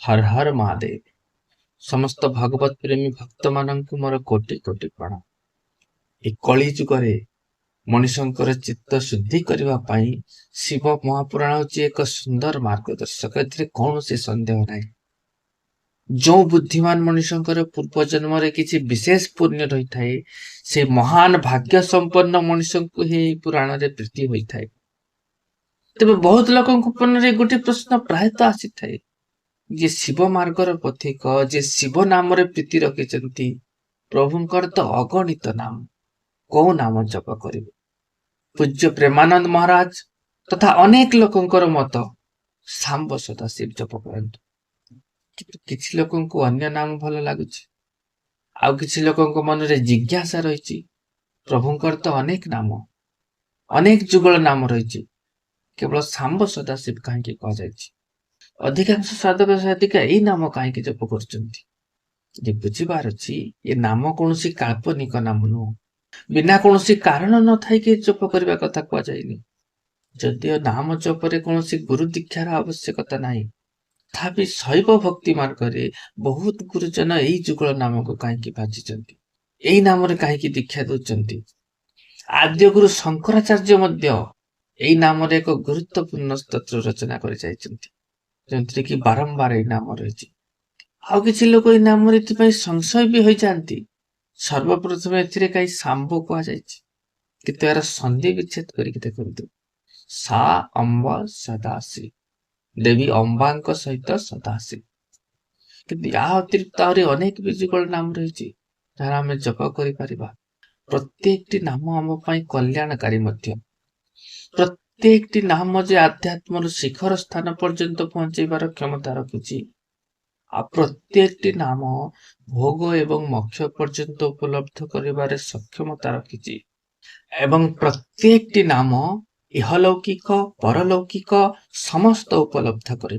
हर हर महादेव। समस्त भगवत प्रेमी भक्त मानक मोर कोटि कोटि प्रणाम। ए कली जुगरे मनुष्यंकर चित्त शुद्धि करने पाई शिव महापुराण हूँ एक सुंदर मार्गदर्शक। ए कौन सी संदेह ना जो बुद्धिमान मनुष्यंकर पूर्व जन्म किसी विशेष पुण्य रही थाए से महान भाग्य संपन्न मनुष्य को ही पुराण रे प्रीति होता है। तेज बहुत लोक मन में गोटे प्रश्न प्रायतः आसी थाए जे शिव मार्गर पथिक जे शिव नाम प्रीति रखिंट प्रभुंकर तो अगणित नाम कौ नाम जप कर। पूज्य प्रेमानंद महाराज तथा अनेक लोकंकर मत सांब सदाशिव जप करंतु। किछि लोकन को अन्य नाम भल लगुच आउ किछि लोकन मन रे जिज्ञासा रही प्रभुंकर तो अनेक नाम अनेक जुगल नाम रही केवल सांब सदाशिव कहीं कह अधिकांश साधक साधिका यही नाम कहीं जप कर बुझीबार अच्छी ये नाम कौन काल्पनिक नाम नुह बिना कौन कारण न थी जप करने कथा कहुनि। जदियो नाम जपरे कौन गुरु दीक्षार आवश्यकता नहीं तथापि शैव भक्ति मार्ग में बहुत गुरुजन यही जुगल नाम को कहीं बाजी यही नाम कहीं दीक्षा दौरान। आद्य गुरु शंकराचार्य यही नाम एक गुरुत्वपूर्ण स्तोत्र रचना कर कि बारंबार यही नाम रही। आउ किसी लोग ये नाम संशय भी हो जाती सर्वप्रथम ए कहीं सांब कहुई यार संधि विच्छेद करके देखु सा अम्ब सदासी देवी अंबा सहित सदासी कि या अतिरिक्त अनेक भी जुगल नाम रही जहाँ आम जप कर प्रत्येक नाम आम कल्याणकारी प्रत्येक नाम जे आध्यात्म शिखर स्थान पर्यंत पहुंचाइबार क्षमता रखी प्रत्येक नाम भोग एवं मोक्ष पर्यंत उपलब्ध करिबारे सक्षमता रखी एवं प्रत्येक नाम इहलौकिक परलौकिक समस्त उपलब्ध कर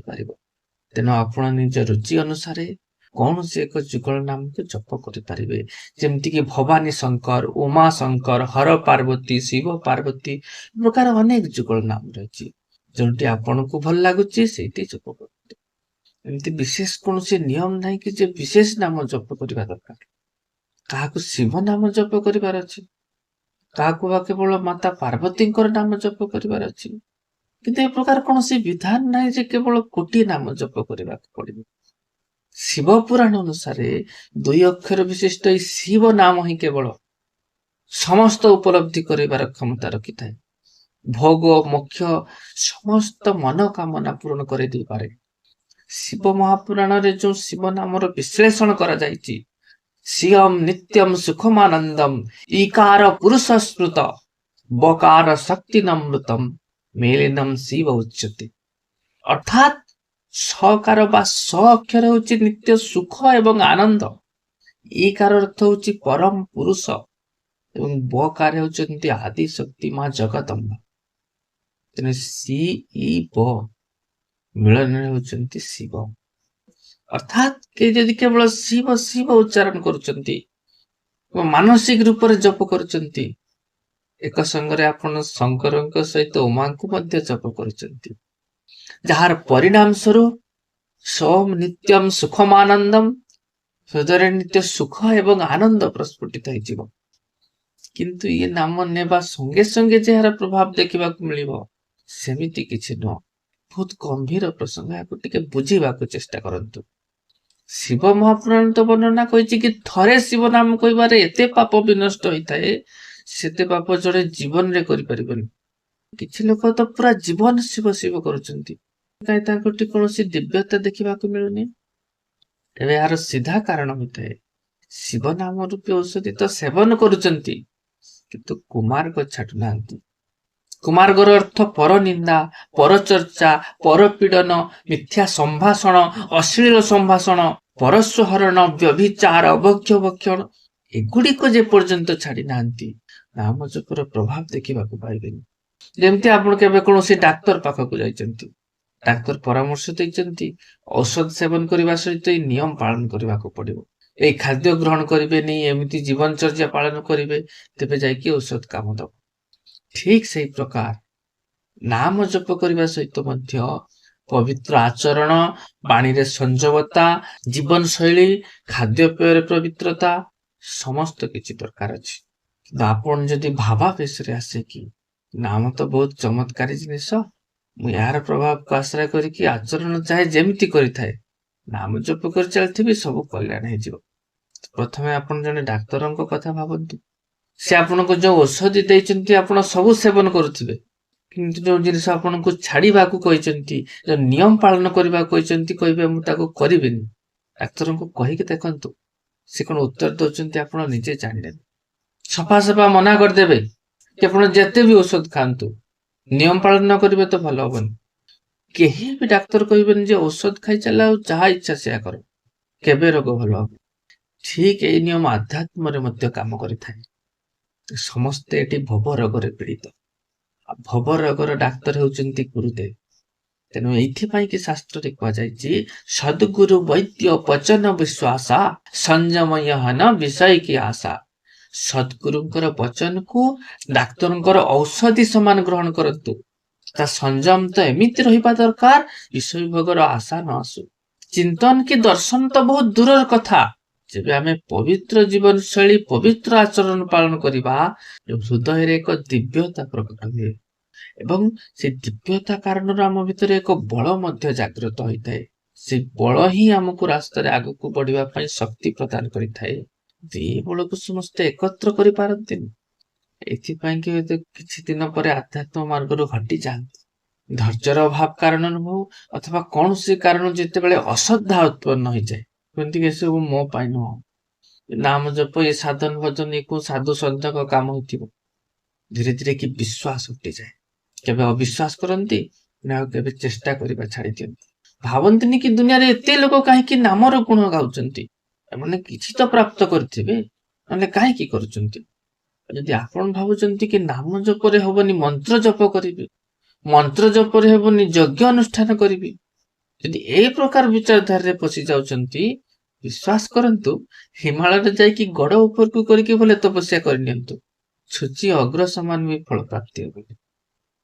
तेणु आपण निज रुचि अनुसार कौन से एक जुगल नाम को जप करें जमती कि भवानी शंकर उमा शंकर हर पार्वती शिव पार्वती प्रकार अनेक जुगल नाम रही जो आपन को भल लगुच से जप कर एमती विशेष कौन नियम ना कि जे विशेष नाम जप करने दरकार क्या शिव नाम जप करार अच्छे क्या केवल माता पार्वती नाम जप करार अच्छी किंतु ए प्रकार कौन विधान ना केवल कोटी नाम जप करने पड़े। शिव पुराण अनुसार 2 अक्षर विशिष्ट शिव नाम ही केवल समस्त उपलब्धि करार क्षमता रखी था भोग मोक्ष समस्त मनोकामना पूर्ण कर दे पारे। शिव महापुराण रे जो शिव नाम विश्लेषण करा जायछि शिवम नित्यम सुखमानंदम ईकार पुरुष स्मृत बकार शक्ति नमृतम मेलिनम शिव उच्यते अर्थात सकार बा स अक्षर होछि नित्य सुख एवं आनंद ईकार अर्थ होछि परम पुरुष एवं बकार होछि आदि शक्ति मां जगदम्बा तेने सी ई ब मिलन होचंती शिव अर्थात के यदि केवल शिव शिव उच्चारण करुचंती मानसिक रूप से जप करुचंती एक संगरे आपण शंकर सहित उमा को मध्य जप करुचंती जार परिणाम स्वरूप सोम नित्यम सुखमानंदम हृदय नित्य सुख एवं आनंद प्रस्फुटित हो किंतु ये नाम नेबा संगे संगे जार प्रभाव देखा मिल सेमिति किछि नुह बहुत गंभीर प्रसंग या बुझा चेष्टा करंतु। शिव महापुराण तो वर्णना कही कि थरे शिव नाम कहबारे एते पाप विनष्ट होता है सेते पाप जड़े जीवन रे करि परिबनि किछि लोक तो पूरा जीवन शिव शिव करुचंती काई तांकोटी कोनोसी दिव्यता देखा मिलुनी तेबे यार सीधा कारण होता है शिव नाम रूपी औषधि तो सेवन करुचंती किंतु कुमार को छाटु नांती। कुमार्गर अर्थ पर निंदा पर चर्चा पर पीड़न मिथ्या संभाषण अश्लील संभाषण परस्वहरण व्यभिचार अभक्ष्य भक्षण एगुड़िक जे पर्यंत छाड़ी नांती नाम जपर प्रभाव देखा पाइबेनि। जमती आपण केबे कोनोसी डाक्तर पाखक जाइचंती डाक्तर परामर्श देइचंती औषध सेवन करने सहित नियम पालन करने पड़िबो ए खाद्य ग्रहण करें एमती जीवनचर्या पालन करेंगे तेबे जाइए औषध काम दब ठीक से प्रकार नाम जप करने सहित ପବିତ୍ର ଆଚରଣ, ବାଣୀରେ ସଂଯମତା, ଜୀବନଶୈଳୀ, ଖାଦ୍ୟପେୟରେ ପବିତ୍ରତା, ସମସ୍ତ କିଛି ଦରକାର ଅଛି। କିନ୍ତୁ ଆପଣ ଯଦି ଭାବାବେଶରେ ଆସେ କି ନାମ ତ ବହୁତ ଚମତ୍କାରୀ ଜିନିଷ, ମୁଁ ଏହାର ପ୍ରଭାବକୁ ଆଶ୍ରୟ କରିକି ଆଚରଣ ଚାହେଁ ଯେମିତି କରିଥାଏ, ନାମ ଜପ କରି ଚାଲିଥିବି, ସବୁ କଲ୍ୟାଣ ହେଇଯିବ। ପ୍ରଥମେ ଆପଣ ଜଣେ ଡାକ୍ତରଙ୍କ କଥା ଭାବନ୍ତୁ। ସେ ଆପଣଙ୍କୁ ଯୋଉ ଔଷଧି ଦେଇଛନ୍ତି ଆପଣ ସବୁ ସେବନ କରୁଥିବେ, କିନ୍ତୁ ଯୋଉ ଜିନିଷ ଆପଣଙ୍କୁ ଛାଡିବାକୁ କହିଛନ୍ତି, ଯୋଉ ନିୟମ ପାଳନ କରିବାକୁ କହିଛନ୍ତି, କହିବେ ମୁଁ ତାକୁ କରିବିନି। ଡାକ୍ତରଙ୍କୁ କହିକି ଦେଖନ୍ତୁ, ସେ କଣ ଉତ୍ତର ଦଉଛନ୍ତି ଆପଣ ନିଜେ ଜାଣିନେବେ। ସଫା ମନା କରିଦେବେ କି ଆପଣ ଯେତେ ବି ଔଷଧ ଖାଆନ୍ତୁ, ନିୟମ ପାଳନ ନ କରିବେ ତ ଭଲ ହବନି। କେହି ବି ଡାକ୍ତର କହିବେନି ଯେ ଔଷଧ ଖାଇ ଚାଲ ଆଉ ଯାହା ଇଚ୍ଛା ସେୟା କର, କେବେ ରୋଗ ଭଲ ହବ। ଠିକ ଏଇ ନିୟମ ଆଧ୍ୟାତ୍ମରେ ମଧ୍ୟ କାମ କରିଥାଏ। ସମସ୍ତେ ଏଠି ଭବ ରୋଗରେ ପୀଡିତ, ଆଉ ଭବ ରୋଗର ଡାକ୍ତର ହେଉଛନ୍ତି ଗୁରୁଦେବ। ତେଣୁ ଏଇଥିପାଇଁ କି ଶାସ୍ତ୍ରରେ କୁହାଯାଇଛି, ସଦ୍ଗୁରୁ ବୈଦ୍ୟ ବଚନ ବିଶ୍ୱାସ ସଂଯମୟ ହନ ବିଷୟ କି ଆଶା। ସଦ୍ଗୁରୁଙ୍କର ବଚନକୁ ଡାକ୍ତରଙ୍କର ଔଷଧି ସମାନ ଗ୍ରହଣ କରନ୍ତୁ। ତା ସଂଯମ ତ ଏମିତି ରହିବା ଦରକାର, ବିଷୟ ଭୋଗର ଆଶା ନ ଆସୁ। ଚିନ୍ତନ କି ଦର୍ଶନ ତ ବହୁତ ଦୂରର କଥା। ଯେବେ ଆମେ ପବିତ୍ର ଜୀବନଶୈଳୀ, ପବିତ୍ର ଆଚରଣ ପାଳନ କରିବା, ହୃଦୟରେ ଏକ ଦିବ୍ୟତା ପ୍ରକଟ ହୁଏ ଏବଂ ସେ ଦିବ୍ୟତା କାରଣରୁ ଆମ ଭିତରେ ଏକ ବଳ ମଧ୍ୟ ଜାଗ୍ରତ ହୋଇଥାଏ। ସେ ବଳ ହିଁ ଆମକୁ ରାସ୍ତାରେ ଆଗକୁ ବଢିବା ପାଇଁ ଶକ୍ତି ପ୍ରଦାନ କରିଥାଏ। ଏ ବଳକୁ ସମସ୍ତେ ଏକତ୍ର କରିପାରନ୍ତିନି। ଏଥିପାଇଁ କି କିଛି ଦିନ ପରେ ଆଧ୍ୟାତ୍ମ ମାର୍ଗରୁ ହଟିଯାଆନ୍ତି। ଧୈର୍ଯ୍ୟର ଅଭାବ କାରଣରୁ ହଉ ଅଥବା କୌଣସି କାରଣ ଯେତେବେଳେ ଅଶ୍ରଦ୍ଧା ଉତ୍ପନ୍ନ ହୋଇଯାଏ, କୁହନ୍ତି କି ଏସବୁ ମୋ ପାଇଁ ନୁହଁ, ନାମ ଜପ, ଏ ସାଧନ ଭଜନ, ଏ କୋଉ ସାଧୁ ସନ୍ଥଙ୍କ କାମ ହେଇଥିବ। ଧୀରେ ଧୀରେ କି ବିଶ୍ୱାସ ଉଠିଯାଏ। କେବେ ଅବିଶ୍ୱାସ କରନ୍ତି ନା ଆଉ କେବେ ଚେଷ୍ଟା କରିବା ଛାଡି ଦିଅନ୍ତି। ଭାବନ୍ତିନି କି ଦୁନିଆରେ ଏତେ ଲୋକ କାହିଁକି ନାମର ଗୁଣ ଗାଉଛନ୍ତି, ଏମାନେ କିଛି ତ ପ୍ରାପ୍ତ କରିଥିବେ, ନହେଲେ କାହିଁକି କରୁଛନ୍ତି। ଯଦି ଆପଣ ଭାବୁଛନ୍ତି କି ନାମ ଜପରେ ହବନି ମନ୍ତ୍ର ଜପ କରିବି, ମନ୍ତ୍ର ଜପରେ ହେବନି ଯଜ୍ଞ ଅନୁଷ୍ଠାନ କରିବି, ଯଦି ଏଇ ପ୍ରକାର ବିଚାରଧାରାରେ ପଶି ଯାଉଛନ୍ତି, ବିଶ୍ୱାସ କରନ୍ତୁ, ହିମାଳୟରେ ଯାଇକି ଗଡ ଉପରକୁ କରିକି ବୋଲେ ତପସ୍ୟା କରିନିଅନ୍ତୁ, ଛୁଚି ଅଗ୍ର ସମାନ ବି ଫଳ ପ୍ରାପ୍ତି ହବନି।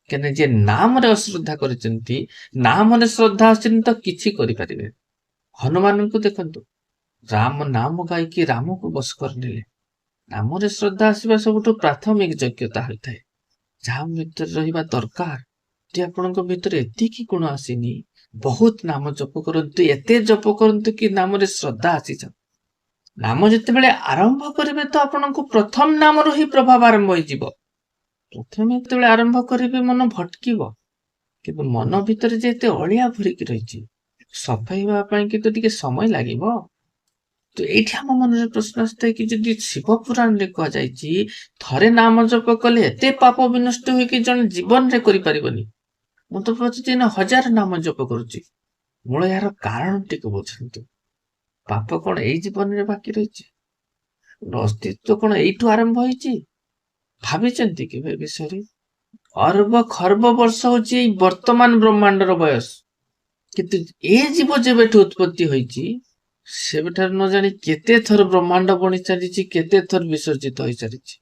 କାହିଁକି ଯିଏ ନାମରେ ଅଶ୍ରଦ୍ଧା କରିଛନ୍ତି, ନାମରେ ଶ୍ରଦ୍ଧା ଆସିନି ତ କିଛି କରିପାରିବେ। ହନୁମାନଙ୍କୁ ଦେଖନ୍ତୁ, ରାମ ନାମ ଗାଇକି ରାମକୁ ବଶ କରିନେଲେ। ନାମରେ ଶ୍ରଦ୍ଧା ଆସିବା ସବୁଠୁ ପ୍ରାଥମିକ ଯୋଗ୍ୟତା ହୋଇଥାଏ, ଯାହା ଭିତରେ ରହିବା ଦରକାର। ଯଦି ଆପଣଙ୍କ ଭିତରେ ଏତିକି ଗୁଣ ଆସିନି, ବହୁତ ନାମ ଜପ କରନ୍ତୁ, ଏତେ ଜପ କରନ୍ତୁ କି ନାମରେ ଶ୍ରଦ୍ଧା ଆସିଯାଉ। ନାମ ଯେତେବେଳେ ଆରମ୍ଭ କରିବେ ତ ଆପଣଙ୍କୁ ପ୍ରଥମ ନାମରୁ ହିଁ ପ୍ରଭାବ ଆରମ୍ଭ ହେଇଯିବ। ପ୍ରଥମେ ଯେତେବେଳେ ଆରମ୍ଭ କରିବେ ମନ ଭଟକିବ, କିନ୍ତୁ ମନ ଭିତରେ ଯେ ଏତେ ଅଳିଆ ଭରିକି ରହିଛି, ସଫେଇ ହେବା ପାଇଁ କିନ୍ତୁ ଟିକେ ସମୟ ଲାଗିବ। ତ ଏଇଠି ଆମ ମନରେ ପ୍ରଶ୍ନ ଆସିଥାଏ କି ଯଦି ଶିବ ପୁରାଣରେ କୁହାଯାଇଛି ଥରେ ନାମ ଜପ କଲେ ଏତେ ପାପ ବିନଷ୍ଟ ହୁଏ କି ଜଣେ ଜୀବନରେ କରିପାରିବନି, ମୁଁ ତ ପ୍ରତିଦିନ 1000 ନାମ ଜପ କରୁଛି, ମୂଳ ଏହାର କାରଣ ଟିକେ ବୁଝନ୍ତୁ। ପାପ କଣ ଏଇ ଜୀବନରେ ବାକି ରହିଛି? ଅସ୍ତିତ୍ୱ କଣ ଏଇଠୁ ଆରମ୍ଭ ହେଇଛି? ଭାବିଛନ୍ତି କେବେ ଏ ବିଷୟରେ? ଅର୍ବ ଖର୍ବ ବର୍ଷ ହଉଛି ଏଇ ବର୍ତ୍ତମାନ ବ୍ରହ୍ମାଣ୍ଡର ବୟସ, କିନ୍ତୁ ଏ ଜୀବ ଯେବେଠୁ ଉତ୍ପତ୍ତି ହୋଇଛି, ସେବେଠାରୁ ନ ଜାଣି କେତେ ଥର ବ୍ରହ୍ମାଣ୍ଡ ବଣି ଚାଲିଛି, କେତେ ଥର ବିସର୍ଜିତ ହୋଇସାରିଛି।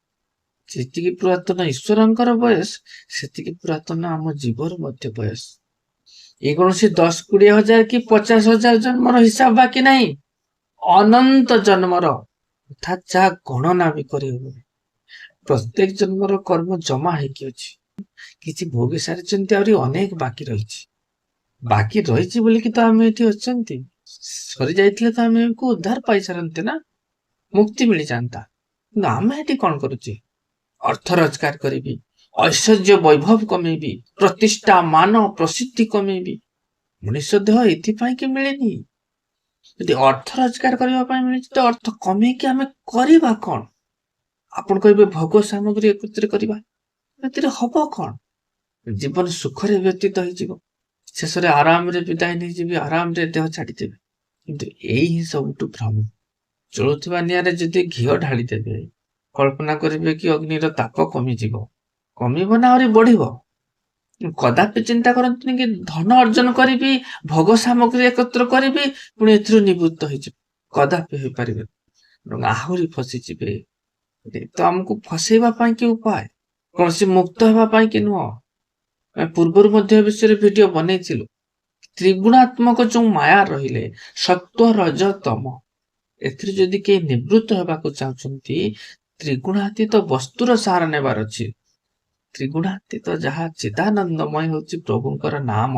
ଯେତିକି ପୁରାତନ ଈଶ୍ୱରଙ୍କର ବୟସ, ସେତିକି ପୁରାତନ ଆମ ଜୀବର ମଧ୍ୟ ବୟସ। ଏ କୌଣସି 10-20 ହଜାର କି 50,000 ଜନ୍ମର ହିସାବ ବାକି ନାହିଁ, ଅନନ୍ତ ଜନ୍ମର, ଅର୍ଥାତ୍ ଯାହା ଗଣନା ବି କରିହେବନି। ପ୍ରତ୍ୟେକ ଜନ୍ମର କର୍ମ ଜମା ହେଇକି ଅଛି। କିଛି ଭୋଗି ସାରିଛନ୍ତି, ଆହୁରି ଅନେକ ବାକି ରହିଛି। ବାକି ରହିଛି ବୋଲିକି ତ ଆମେ ଏଠି ଅଛନ୍ତି, ସରି ଯାଇଥିଲେ ତ ଆମେ ଉଦ୍ଧାର ପାଇସାରନ୍ତେ ନା, ମୁକ୍ତି ମିଳିଯାଆନ୍ତା। କିନ୍ତୁ ଆମେ ଏଠି କଣ କରୁଛେ? ଅର୍ଥ ରୋଜଗାର କରିବି, ଐଶ୍ୱର୍ଯ୍ୟ ବୈଭବ କମେଇବି, ପ୍ରତିଷ୍ଠା ମାନ ପ୍ରସିଦ୍ଧି କମେଇବି। ମଣିଷ ଦେହ ଏଥିପାଇଁ କି ମିଳିନି। ଯଦି ଅର୍ଥ ରୋଜଗାର କରିବା ପାଇଁ ମିଳିଛି ତ ଅର୍ଥ କମେଇକି ଆମେ କରିବା କଣ? ଆପଣ କହିବେ ଭୋଗ ସାମଗ୍ରୀ ଏକତ୍ରିତ କରିବା, ଏଥିରେ ହବ କଣ? ଜୀବନ ସୁଖରେ ବ୍ୟତୀତ ହେଇଯିବ, ଶେଷରେ ଆରାମରେ ବିଦାୟ ନେଇଯିବି, ଆରାମରେ ଦେହ ଛାଡିଦେବି। କିନ୍ତୁ ଏଇ ହିଁ ସବୁଠୁ ଭ୍ରମ। ଜଳୁଥିବା ନିଆଁରେ ଯଦି ଘିଅ ଢାଳିଦେବେ, କଳ୍ପନା କରିବେ କି ଅଗ୍ନିର ତାପ କମିଯିବ, କମିବ ନା ଆହୁରି ବଢିବ? କଦାପି ଚିନ୍ତା କରନ୍ତୁନି କି ଧନ ଅର୍ଜନ କରିବି, ଭୋଗ ସାମଗ୍ରୀ ଏକତ୍ର କରିବି, ପୁଣି ଏଥିରୁ ନିବୃତ୍ତ ହେଇଯିବ। କଦାପି ହେଇପାରିବେନି, ଆହୁରି ଫସିଯିବେ। ତ ଆମକୁ ଫସେଇବା ପାଇଁ କି ଉପାୟ, କୌଣସି ମୁକ୍ତ ହେବା ପାଇଁ କି ନୁହଁ। ଆମେ ପୂର୍ବରୁ ମଧ୍ୟ ଏ ବିଷୟରେ ଭିଡିଓ ବନେଇଥିଲୁ, ତ୍ରିଗୁଣାତ୍ମକ ଯୋଉ ମାୟା ରହିଲେ ସତ୍ଵ ରଜ ତମ, ଏଥିରେ ଯଦି କେହି ନିବୃତ୍ତ ହେବାକୁ ଚାହୁଁଛନ୍ତି, ତ୍ରିଗୁଣାତୀତ ବସ୍ତୁର ସାହାରା ନେବାର ଅଛି। ତ୍ରିଗୁଣାତୀତ ଯାହା ଚିଦାନନ୍ଦମୟ ହେଉଛି ପ୍ରଭୁଙ୍କର ନାମ।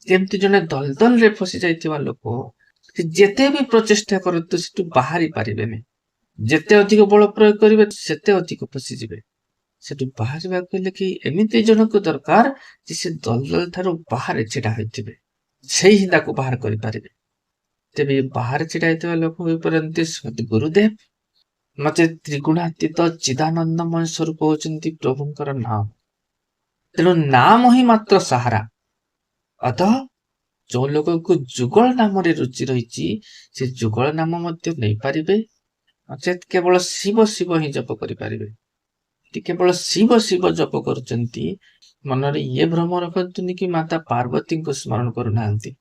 ଯେମିତି ଜଣେ ଦଲଦଲରେ ଫସି ଯାଇଥିବା ଲୋକ, ସେ ଯେତେ ବି ପ୍ରଚେଷ୍ଟା କରନ୍ତୁ ସେଠୁ ବାହାରି ପାରିବେନି। ଯେତେ ଅଧିକ ବଳ ପ୍ରୟୋଗ କରିବେ ସେତେ ଅଧିକ ଫସିଯିବେ। ସେଠୁ ବାହାରିବାକୁ ହେଲେ କି ଏମିତି ଜଣକୁ ଦରକାର ଯେ ସେ ଦଲଦଲ ଠାରୁ ବାହାରେ ଛିଡା ହୋଇଥିବେ, ସେଇ ହିଁ ତାକୁ ବାହାର କରିପାରିବେ। ତେବେ ବାହାରେ ଛିଡା ହେଇଥିବା ଲୋକ ହୋଇପାରନ୍ତି ସଦ୍ଗୁରୁଦେବ, ନଚେତ୍ ତ୍ରିଗୁଣାତୀତ ଚିଦାନନ୍ଦମୟ ସ୍ୱରୂପ ହଉଛନ୍ତି ପ୍ରଭୁଙ୍କର ନାମ। ତେଣୁ ନାମ ହିଁ ମାତ୍ର ସାହାରା। ଅତଃ ଯୋଉ ଲୋକଙ୍କୁ ଯୁଗଳ ନାମରେ ରୁଚି ରହିଛି, ସେ ଯୁଗଳ ନାମ ମଧ୍ୟ ନେଇପାରିବେ, ନଚେତ୍ କେବଳ ଶିବ ଶିବ ହିଁ ଜପ କରିପାରିବେ। କେବଳ ଶିବ ଶିବ ଜପ କରୁଛନ୍ତି, ମନରେ ଇଏ ଭ୍ରମ ରଖନ୍ତୁନି କି ମାତା ପାର୍ବତୀଙ୍କୁ ସ୍ମରଣ କରୁନାହାନ୍ତି।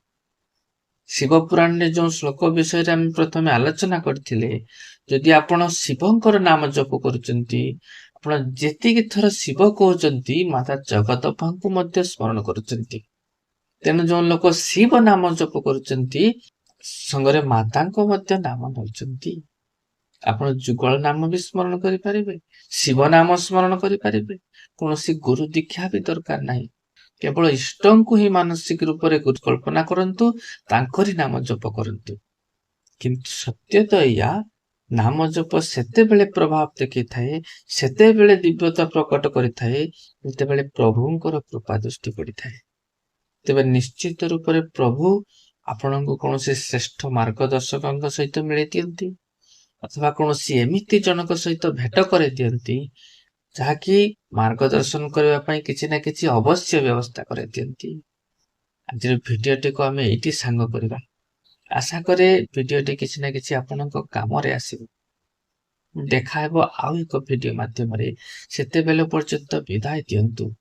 ଶିବ ପୁରାଣରେ ଯୋଉ ଶ୍ଲୋକ ବିଷୟରେ ଆମେ ପ୍ରଥମେ ଆଲୋଚନା କରିଥିଲେ, ଯଦି ଆପଣ ଶିବଙ୍କର ନାମ ଜପ କରୁଛନ୍ତି, ଆପଣ ଯେତିକି ଥର ଶିବ କହୁଛନ୍ତି ମାତା ଜଗଦମ୍ବାଙ୍କୁ ମଧ୍ୟ ସ୍ମରଣ କରୁଛନ୍ତି। ତେଣୁ ଯୋଉ ଲୋକ ଶିବ ନାମ ଜପ କରୁଛନ୍ତି, ସଙ୍ଗରେ ମାତାଙ୍କ ମଧ୍ୟ ନାମ ନେଉଛନ୍ତି। ଆପଣ ଯୁଗଳ ନାମ ବି ସ୍ମରଣ କରିପାରିବେ, ଶିବ ନାମ ସ୍ମରଣ କରିପାରିବେ। କୌଣସି ଗୁରୁ ଦୀକ୍ଷା ବି ଦରକାର ନାହିଁ। କେବଳ ଇଷ୍ଟଙ୍କୁ ହିଁ ମାନସିକ ରୂପରେ କଳ୍ପନା କରନ୍ତୁ, ତାଙ୍କରି ନାମ ଜପ କରନ୍ତୁ। କିନ୍ତୁ ସତ୍ୟ ତ ଏଇଆ, ନାମ ଜପ ସେତେବେଳେ ପ୍ରଭାବ ଦେଖେଇଥାଏ, ସେତେବେଳେ ଦିବ୍ୟତା ପ୍ରକଟ କରିଥାଏ, ଯେତେବେଳେ ପ୍ରଭୁଙ୍କର କୃପା ଦୃଷ୍ଟି ପଡିଥାଏ। ତେବେ ନିଶ୍ଚିତ ରୂପରେ ପ୍ରଭୁ ଆପଣଙ୍କୁ କୌଣସି ଶ୍ରେଷ୍ଠ ମାର୍ଗଦର୍ଶକଙ୍କ ସହିତ ମିଳେଇ ଦିଅନ୍ତି, ଅଥବା କୌଣସି ଏମିତି ଜଣଙ୍କ ସହିତ ଭେଟ କରେଇ ଦିଅନ୍ତି, ଯାହାକି ମାର୍ଗଦର୍ଶନ କରିବା ପାଇଁ କିଛି ନା କିଛି ଅବଶ୍ୟ ବ୍ୟବସ୍ଥା କରେଇ ଦିଅନ୍ତି। ଆଜିର ଭିଡିଓଟିକୁ ଆମେ ଏଇଠି ସାଙ୍ଗ କରିବା। ଆଶା କରେ ଭିଡିଓଟି କିଛି ନା କିଛି ଆପଣଙ୍କ କାମରେ ଆସିବ। ଦେଖା ହେବ ଆଉ ଏକ ଭିଡିଓ ମାଧ୍ୟମରେ। ସେତେବେଳେ ପର୍ଯ୍ୟନ୍ତ ବିଦାୟ ଦିଅନ୍ତୁ।